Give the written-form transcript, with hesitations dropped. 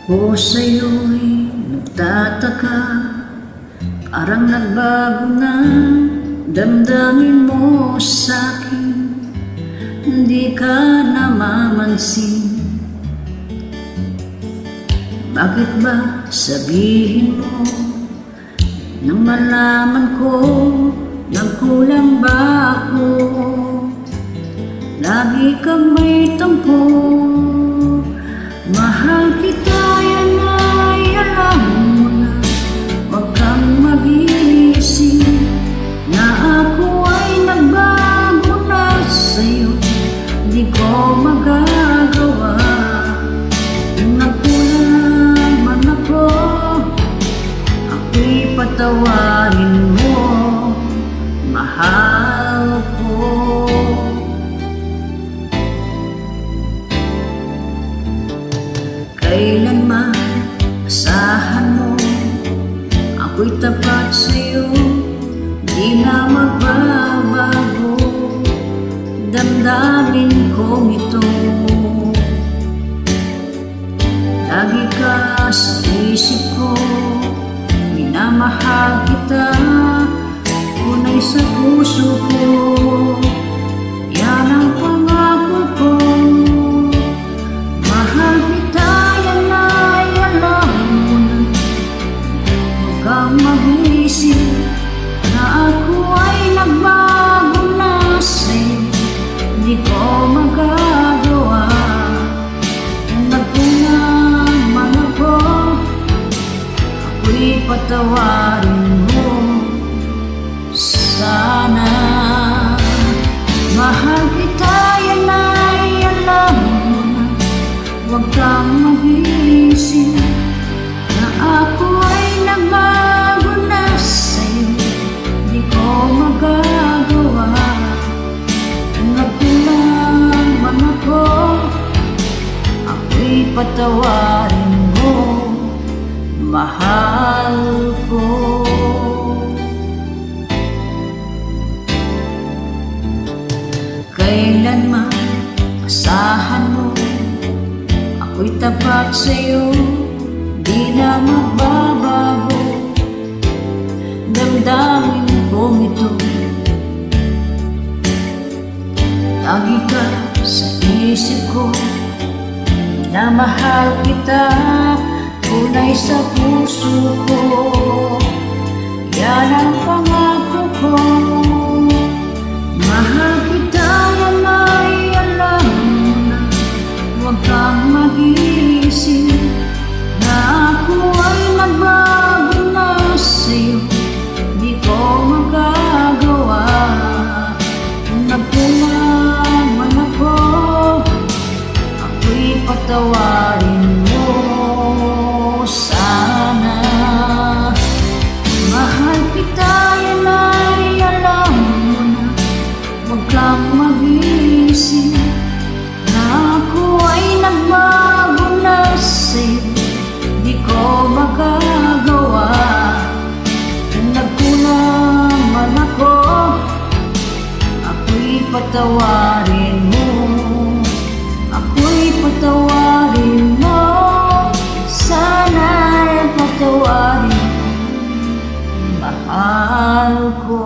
O sa'yo'y nagtataka, parang nagbago na damdamin mo sa'kin. Hindi ka namamansin. Bakit ba sabihin mo nang malaman ko nagkulang ba ako? Lagi kang may tampo. Mahal kita, yan ay alam mo na. Huwag kang mag-iisip na ako ay nagbago na sa'yo. Di ko magagawa. Kung nagkulang man ako, ako'y patawarin mo, mahal ko. Kailanman asahan mo, ako'y tapat sa'yo, di na magbabago damdamin kong ito. Lagi ka sa isip ko, minamahal kita, tunay sa puso ko. Yan ang pangako ko. Mahal kita, yan ay alam mo na. Huwag kang mag-isip na ako ay nagbago na sa'yo. Di ko magagawa. Kung nagkulang man ako, ako'y patawarin mo sana. Mahal kita, yan ay alam mo na. Huwag kang mag-iisip na ako ay nagbago na sa'yo. Di ko magagawa. Kung nagkulang man ako, ako'y patawarin mo, mahal ko. Kailanman asahan mo, ako'y tapat sa'yo, di na magbabago damdamin kong ito. Lagi ka sa isip ko, minamahal kita, tunay sa puso ko. Yan ang pangako ko. Mahal kita, yan ay alam mo na. Huwag kang mag-iisip na ako ay nagbago na sa'yo. Di ko magagawa. Kung nagkulang man ako, ako'y patawarin mo sana. Mahal kita, yan ay alam mo na. Huwag kang mag-iisip na ako ay nagbago na sa'yo. Di ko magagawa. Kung nagkulang man ako, ako'y patawarin mo. Ako'y patawarin mo, sana'y patawarin, mahal ko.